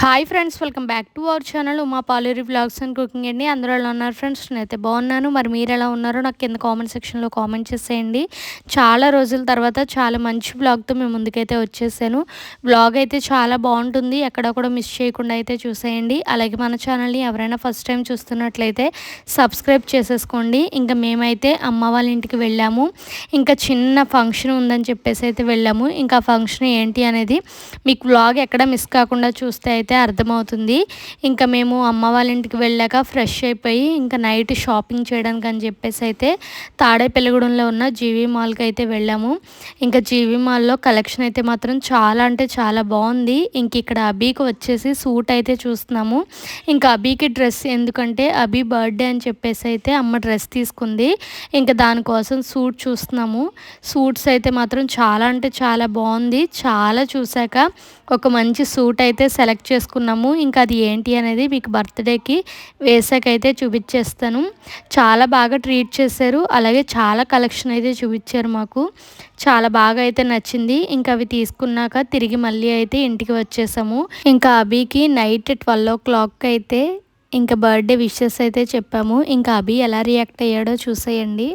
Hi friends, welcome back to our channel Uma Paleri vlogs and cooking అండి. అందరూ ఎలా ఉన్నారు ఫ్రెండ్స్? నేనైతే బాగున్నాను. మరి మీరు ఎలా ఉన్నారో నాకు కింద కామెంట్ సెక్షన్లో కామెంట్ చేసేయండి. చాలా రోజుల తర్వాత చాలా మంచి వ్లాగ్తో మేము ముందుకైతే వచ్చేసాను. వ్లాగ్ అయితే చాలా బాగుంటుంది, ఎక్కడ కూడా మిస్ చేయకుండా అయితే చూసేయండి. అలాగే మన ఛానల్ని ఎవరైనా ఫస్ట్ టైం చూస్తున్నట్లయితే సబ్స్క్రైబ్ చేసేసుకోండి. ఇంకా మేమైతే అమ్మ వాళ్ళ ఇంటికి వెళ్ళాము. ఇంకా చిన్న ఫంక్షన్ ఉందని చెప్పేసి అయితే వెళ్ళాము. ఇంకా ఫంక్షన్ ఏంటి అనేది మీకు వ్లాగ్ ఎక్కడ మిస్ కాకుండా చూస్తే అయితే అర్థమవుతుంది. ఇంకా మేము అమ్మ వాళ్ళ ఇంటికి వెళ్ళాక ఫ్రెష్ అయిపోయి ఇంకా నైట్ షాపింగ్ చేయడానికి అని చెప్పేసి అయితే తాడేపల్లిగూడెంలో ఉన్న జీవీ మాల్కి అయితే వెళ్ళాము. ఇంకా జీవీ మాల్లో కలెక్షన్ అయితే మాత్రం చాలా అంటే చాలా బాగుంది. ఇంక ఇక్కడ అబీకి వచ్చేసి సూట్ అయితే చూస్తున్నాము. ఇంకా అబీకి డ్రెస్ ఎందుకంటే అబీ బర్త్డే అని చెప్పేసి అయితే అమ్మ డ్రెస్ తీసుకుంది. ఇంకా దానికోసం సూట్ చూస్తున్నాము. సూట్స్ అయితే మాత్రం చాలా అంటే చాలా బాగుంది. చాలా చూశాక ఒక మంచి సూట్ అయితే సెలెక్ట్ చేసుకున్నాము. ఇంకా అది ఏంటి అనేది మీకు బర్త్డేకి వేసాకైతే చూపించేస్తాను. చాలా బాగా ట్రీట్ చేశారు. అలాగే చాలా కలెక్షన్ అయితే చూపించారు మాకు. చాలా బాగా అయితే నచ్చింది. ఇంకా అవి తీసుకున్నాక తిరిగి మళ్ళీ అయితే ఇంటికి వచ్చేసాము. ఇంకా అభికి నైట్ 12 అయితే ఇంకా బర్త్డే విషెస్ అయితే చెప్పాము. ఇంకా అభి ఎలా రియాక్ట్ అయ్యాడో చూసేయండి.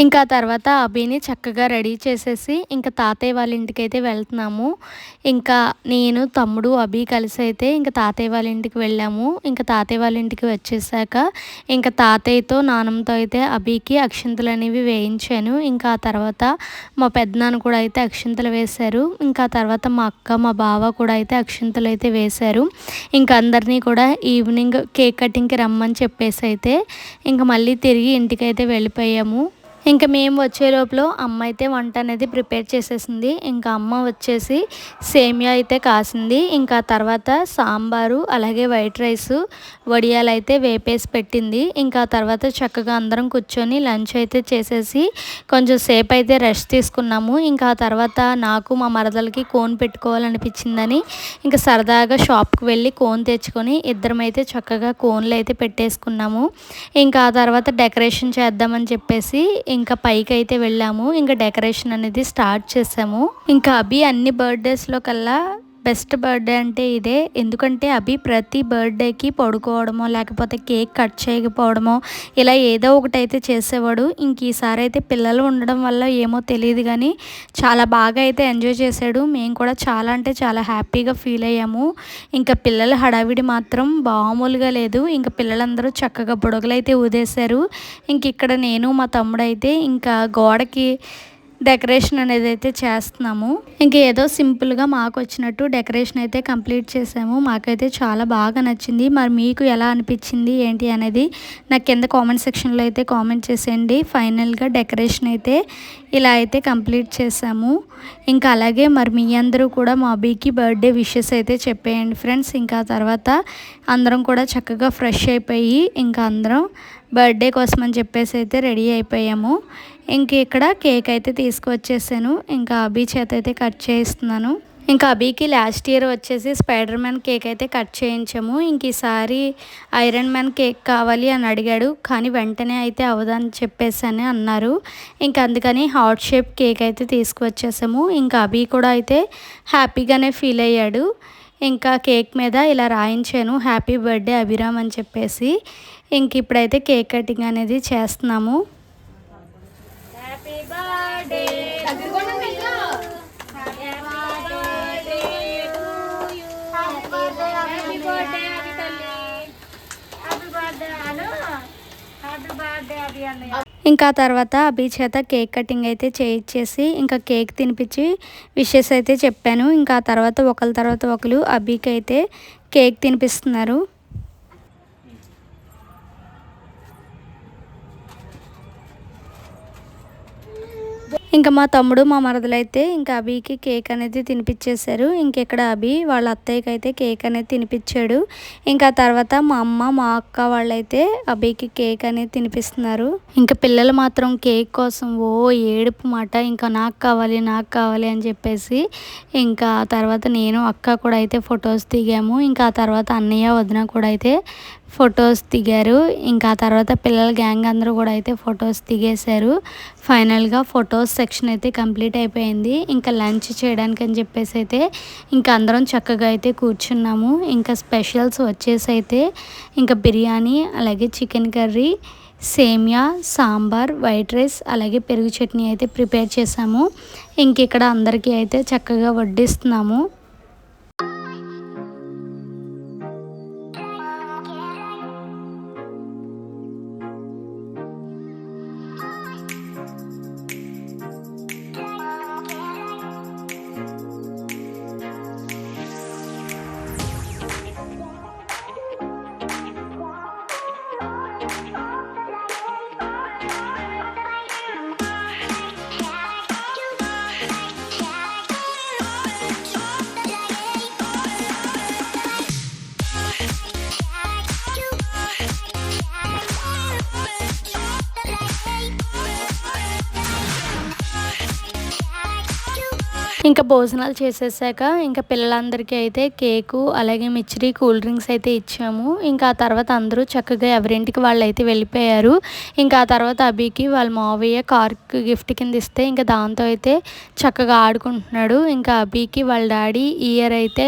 ఇంకా తర్వాత అభిని చక్కగా రెడీ చేసేసి ఇంకా తాతయ్య వాళ్ళ ఇంటికి అయితే వెళ్తున్నాము. ఇంకా నేను తమ్ముడు అభి కలిసి అయితే ఇంకా తాతయ్య వాళ్ళ ఇంటికి వెళ్ళాము. ఇంకా తాతయ్య వాళ్ళ ఇంటికి వచ్చేసాక ఇంకా తాతయ్యతో నాన్నమ్మతో అయితే అభికి అక్షింతలు అనేవి వేయించాను. ఇంకా ఆ తర్వాత మా పెద్దనాన్న కూడా అయితే అక్షింతలు వేశారు. ఇంకా తర్వాత మా అక్క మా బావ కూడా అయితే అక్షింతలు అయితే వేశారు. ఇంకా అందరినీ కూడా ఈవినింగ్ కేక్ కటింగ్కి రమ్మని చెప్పేసి అయితే ఇంకా మళ్ళీ తిరిగి ఇంటికైతే వెళ్ళిపోయాము. ఇంకా మేము వచ్చే లోపల అమ్మ అయితే వంట అనేది ప్రిపేర్ చేసేసింది. ఇంకా అమ్మ వచ్చేసి సేమియా అయితే కాసింది. ఇంకా తర్వాత సాంబారు అలాగే వైట్ రైస్ వడియాలు అయితే వేపేసి పెట్టింది. ఇంకా తర్వాత చక్కగా అందరం కూర్చొని లంచ్ అయితే చేసేసి కొంచెం సేపు అయితే రెస్ట్ తీసుకున్నాము. ఇంకా తర్వాత నాకు మా మరదలకి కోన్ పెట్టుకోవాలనిపించిందని ఇంకా సరదాగా షాప్కి వెళ్ళి కోన్ తెచ్చుకొని ఇద్దరం అయితే చక్కగా కోన్లు అయితే పెట్టేసుకున్నాము. ఇంకా ఆ తర్వాత డెకరేషన్ చేద్దామని చెప్పేసి ఇంకా పైకి అయితే వెళ్ళాము. ఇంకా డెకరేషన్ అనేది స్టార్ట్ చేసాము. ఇంకా అభి అన్ని బర్త్డేస్లో కల్లా బెస్ట్ బర్త్డే అంటే ఇదే. ఎందుకంటే అభి ప్రతి బర్త్డేకి పడుకోవడమో లేకపోతే కేక్ కట్ చేయకపోవడమో ఇలా ఏదో ఒకటి అయితే చేసేవాడు. ఇంక ఈసారి అయితే పిల్లలు ఉండడం వల్ల ఏమో తెలియదు కానీ చాలా బాగా అయితే ఎంజాయ్ చేశాడు. మేము కూడా చాలా అంటే చాలా హ్యాపీగా ఫీల్ అయ్యాము. ఇంకా పిల్లల హడావిడి మాత్రం మామూలుగా లేదు. ఇంకా పిల్లలందరూ చక్కగా బుడగలు అయితే ఊదేశారు. ఇంక ఇక్కడ నేను మా తమ్ముడు అయితే ఇంకా గోడకి డెకరేషన్ అనేది అయితే చేస్తున్నాము. ఇంకా ఏదో సింపుల్గా మాకు వచ్చినట్టు డెకరేషన్ అయితే కంప్లీట్ చేసాము. మాకైతే చాలా బాగా నచ్చింది. మరి మీకు ఎలా అనిపించింది ఏంటి అనేది నాకు కింద కామెంట్ సెక్షన్లో అయితే కామెంట్ చేసేయండి. ఫైనల్గా డెకరేషన్ అయితే ఇలా అయితే కంప్లీట్ చేసాము. ఇంకా అలాగే మరి మీ అందరూ కూడా మా అబ్బీకి బర్త్డే విషెస్ అయితే చెప్పేయండి ఫ్రెండ్స్. ఇంకా తర్వాత అందరం కూడా చక్కగా ఫ్రెష్ అయిపోయి ఇంకా అందరం బర్త్డే కోసం అని చెప్పేసి అయితే రెడీ అయిపోయాము. ఇంక ఇక్కడ కేక్ అయితే తీసుకువచ్చేసాను. ఇంకా అభి చేత అయితే కట్ చేయిస్తున్నాను. ఇంకా అభికి లాస్ట్ ఇయర్ వచ్చేసి స్పైడర్ మ్యాన్ కేక్ అయితే కట్ చేయించాము. ఇంక ఈసారి ఐరన్ మ్యాన్ కేక్ కావాలి అని అడిగాడు. కానీ వెంటనే అయితే అవదని చెప్పేసి అన్నారు. ఇంకా అందుకని హార్ట్ షేప్ కేక్ అయితే తీసుకువచ్చేసాము. ఇంకా అభి కూడా అయితే హ్యాపీగానే ఫీల్ అయ్యాడు. ఇంకా కేక్ మీద ఇలా రాయించాను హ్యాపీ బర్త్డే అభిరామ్ అని చెప్పేసి. ఇంక ఇప్పుడైతే కేక్ కటింగ్ అనేది చేస్తున్నాము. ఇంకా తర్వాత అభి చేత కేక్ కటింగ్ అయితే చేయించేసి ఇంకా కేక్ తినిపించి విషెస్ అయితే చెప్పాను. ఇంకా తర్వాత ఒకరి తర్వాత ఒకరు అభికి అయితే కేక్ తినిపిస్తున్నారు. ఇంకా మా తమ్ముడు మా మరదలైతే ఇంకా అభికి కేక్ అనేది తినిపించేశారు. ఇంకెక్కడ అభి వాళ్ళ అత్తయ్యకి అయితే కేక్ అనేది తినిపించాడు. ఇంకా తర్వాత మా అమ్మ మా అక్క వాళ్ళైతే అభికి కేక్ అనేది తినిపిస్తున్నారు. ఇంకా పిల్లలు మాత్రం కేక్ కోసం ఓ ఏడుపు మాట. ఇంకా నాకు కావాలి అని చెప్పేసి ఇంకా తర్వాత నేను అక్క కూడా అయితే ఫొటోస్ దిగాము. ఇంకా ఆ తర్వాత అన్నయ్య వదిన కూడా అయితే ఫొటోస్ దిగారు. ఇంకా ఆ తర్వాత పిల్లల గ్యాంగ్ అందరూ కూడా అయితే ఫొటోస్ దిగేశారు. ఫైనల్గా ఫొటోస్ సెక్షన్ అయితే కంప్లీట్ అయిపోయింది. ఇంకా లంచ్ చేయడానికి అని చెప్పేసి అయితే ఇంకా అందరం చక్కగా అయితే కూర్చున్నాము. ఇంకా స్పెషల్స్ వచ్చేసి అయితే ఇంకా బిర్యానీ, అలాగే చికెన్ కర్రీ, సేమియా, సాంబార్, వైట్ రైస్, అలాగే పెరుగు చట్నీ అయితే ప్రిపేర్ చేసాము. ఇంక ఇక్కడ అందరికీ అయితే చక్కగా వడ్డిస్తున్నాము. ఇంకా భోజనాలు చేసేసాక ఇంకా పిల్లలందరికీ అయితే కేకు, అలాగే మిక్చరీ, కూల్ డ్రింక్స్ అయితే ఇచ్చాము. ఇంకా ఆ తర్వాత అందరూ చక్కగా ఎవరింటికి వాళ్ళు అయితే వెళ్ళిపోయారు. ఇంకా ఆ తర్వాత అభికి వాళ్ళ మావయ్య కార్కి గిఫ్ట్ కింద ఇస్తే ఇంకా దాంతో అయితే చక్కగా ఆడుకుంటున్నాడు. ఇంకా అభికి వాళ్ళ డాడీ ఇయర్ అయితే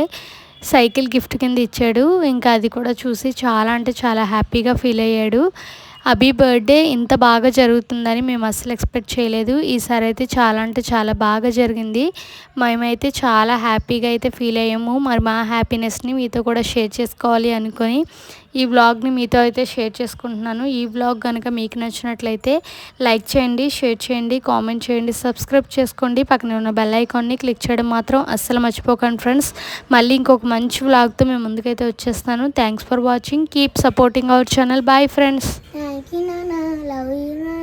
సైకిల్ గిఫ్ట్ కింద ఇచ్చాడు. ఇంకా అది కూడా చూసి చాలా అంటే చాలా హ్యాపీగా ఫీల్ అయ్యాడు. అభి బర్త్డే ఇంత బాగా జరుగుతుందని మేము అస్సలు ఎక్స్పెక్ట్ చేయలేదు. ఈసారి అయితే చాలా అంటే చాలా బాగా జరిగింది. మేమైతే చాలా హ్యాపీగా అయితే ఫీల్ అయ్యాము. మరి మా హ్యాపీనెస్ని మీతో కూడా షేర్ చేసుకోవాలి అనుకొని ఈ వ్లాగ్ని మీతో అయితే షేర్ చేసుకుంటున్నాను. ఈ వ్లాగ్ కనుక మీకు నచ్చినట్లయితే లైక్ చేయండి, షేర్ చేయండి, కామెంట్ చేయండి, సబ్స్క్రైబ్ చేసుకోండి. పక్కనే ఉన్న బెల్ ఐకాన్ని క్లిక్ చేయడం మాత్రం అస్సలు మర్చిపోకండి ఫ్రెండ్స్. మళ్ళీ ఇంకొక మంచి వ్లాగ్తో మేము ముందుకైతే వచ్చేస్తాను. Thanks for watching. Keep supporting our channel. Bye friends. Love you.